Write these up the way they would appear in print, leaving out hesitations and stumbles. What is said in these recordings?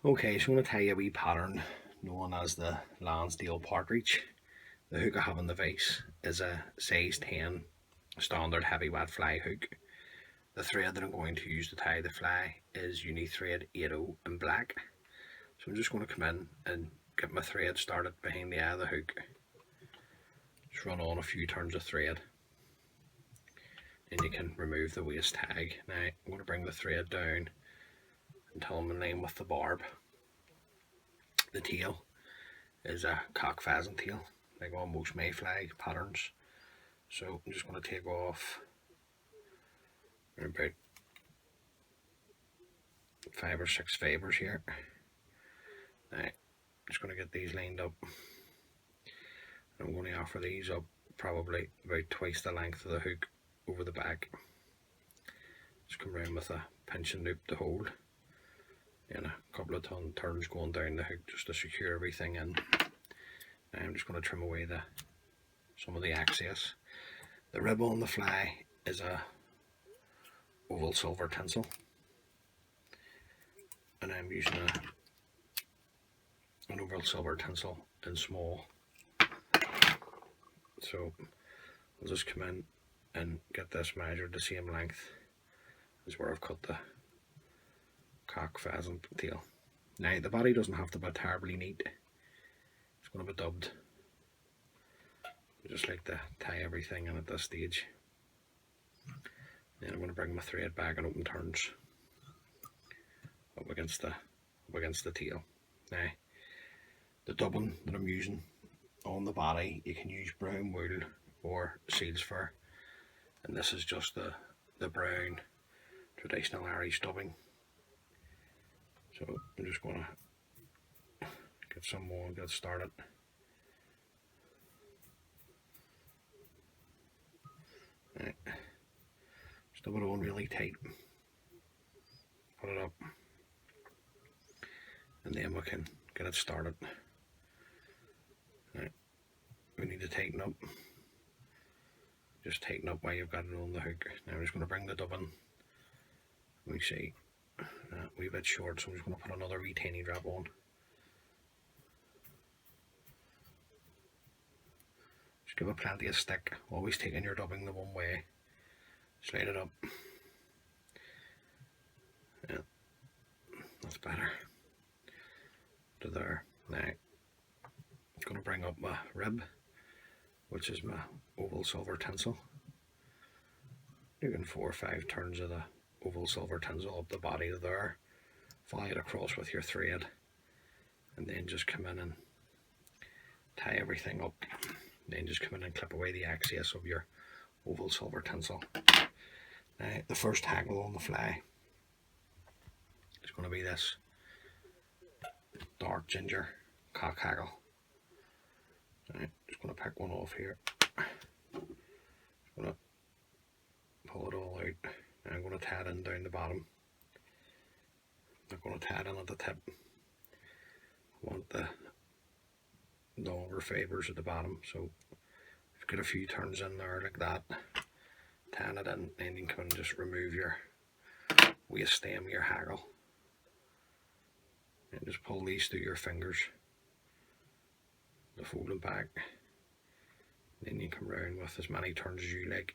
Okay, so I'm going to tell you a wee pattern known as the Lansdale Partridge. The hook I have in the vise is a size 10 standard heavy wet fly hook. The thread that I'm going to use to tie the fly is uni thread 80 in black. So I'm just going to come in and get my thread started behind the eye of the hook. Just run on a few turns of thread. Then you can remove the waist tag. Now I'm going to bring the thread down until I'm in line with the barb. The tail is a cock pheasant tail, like on most Mayfly patterns. So I'm just going to take off about 5 or 6 fibres here. Now I'm just going to get these lined up. I'm going to offer these up probably about twice the length of the hook over the back. Just come around with a pinching loop to hold, and a couple of turns going down the hook just to secure everything in. Now I'm just going to trim away some of the excess. The rib on the fly is a oval silver tinsel, and I'm using an oval silver tinsel in small. So I'll just come in and get this measured the same length as where I've cut the cock pheasant tail. Now the body doesn't have to be terribly neat. It's going to be dubbed. I just like to tie everything in at this stage. Then I'm going to bring my thread back and open turns up against the tail. Now the dubbing that I'm using on the body, you can use brown wool or seal's fur, and this is just the brown traditional Irish dubbing. So I'm just going to get some more and get started. Right. Stub it on really tight, put it up, and then we can get it started. Right. We need to tighten up. Just tighten up while you've got it on the hook. Now I'm just going to bring the dubbing. Let me see, a wee bit short, so I'm just going to put another wee tiny drop on. Just give it plenty of stick, always taking your dubbing the one way. Slide it up. Yeah, that's better. To there. Now I'm going to bring up my rib, which is my oval silver tinsel. Doing 4 or 5 turns of the oval silver tinsel up the body there. Fly it across with your thread, and then just come in and tie everything up. Then just come in and clip away the excess of your oval silver tinsel. Now the first haggle on the fly is going to be this dark ginger cock haggle. Right, just going to pick one off here. Just going to pull it all out. Now I'm going to tie it in down the bottom. I'm going to tie it in at the tip. I want the longer fibres at the bottom, so if you get a few turns in there like that, tying it in, then you can just remove your waist stem, your haggle, and just pull these through your fingers to fold it back. Then you come round with as many turns as you like.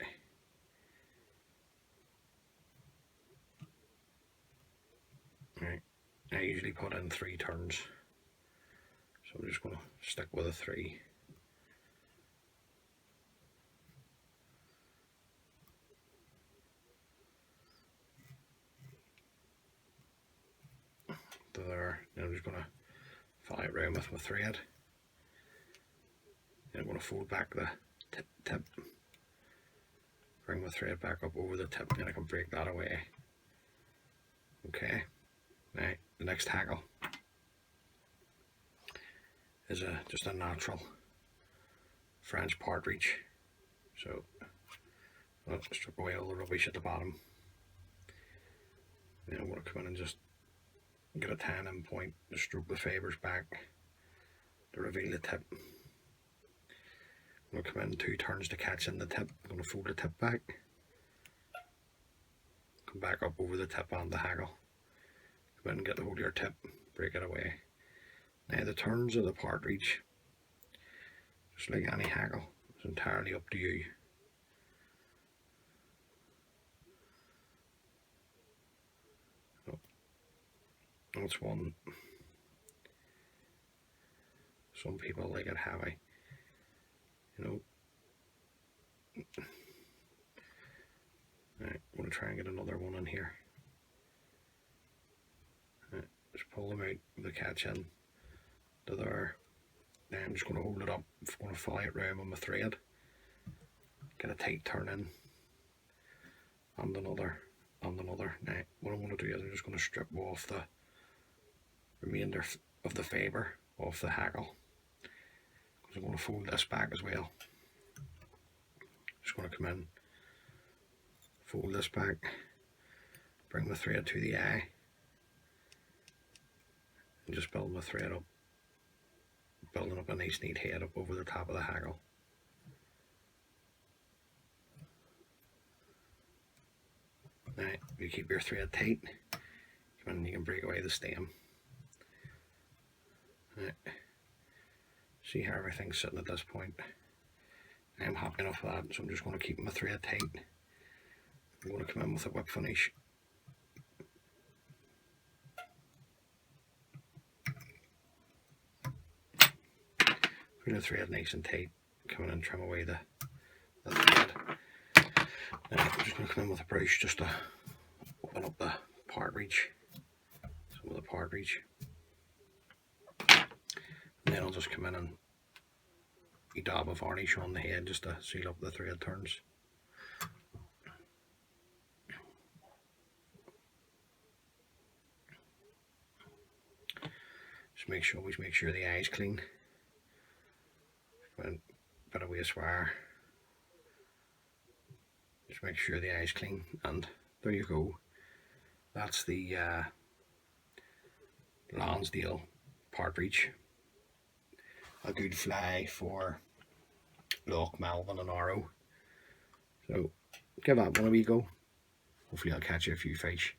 Right, I usually put in 3 turns, so I'm just going to stick with a 3. There, now I'm just going to fly it round with my thread. Then I'm going to fold back the tip, bring my thread back up over the tip, and I can break that away. Okay, now the next haggle is just a natural French partridge. So I'll strip away all the rubbish at the bottom. Then I'm going to come in and just get a tan in point, just stroke the fibres back to reveal the tip. I'm going to come in 2 turns to catch in the tip. I'm going to fold the tip back, come back up over the tip and the haggle, Come in and get the hold of your tip, break it away. Now the turns of the partridge, just like any hackle, it's entirely up to you. That's one. Some people like it heavy, you know. Right, I'm going to try and get another one in here. Right, just pull them out with the catch in to there. Then I'm just going to hold it up. I'm going to fly it round with my thread. Get a tight turn in. And another. And another. Now, what I'm going to do is I'm just going to strip off the remainder of the fibre off the hackle. Because I'm going to fold this back as well. Just going to come in, fold this back, bring the thread to the eye, and just build my thread up, building up a nice neat head up over the top of the hackle. Now, you keep your thread tight, come in and you can break away the stem. Right. See how everything's sitting at this point. I'm happy enough with that, so I'm just going to keep my thread tight. I'm going to come in with a whip finish. Put the thread nice and tight, come in and trim away the thread. Now I'm just going to come in with a brush just to open up the partridge, some of the partridge. And then I'll just come in and a dab of varnish on the head just to seal up the thread turns. Just always make sure the eye's clean. Put a bit of waste wire. Just make sure the eye's clean, and there you go. That's the Lansdale partridge. A good fly for Lough, Melvin and Arrow. So give that one a wee go. Hopefully I'll catch you a few fish.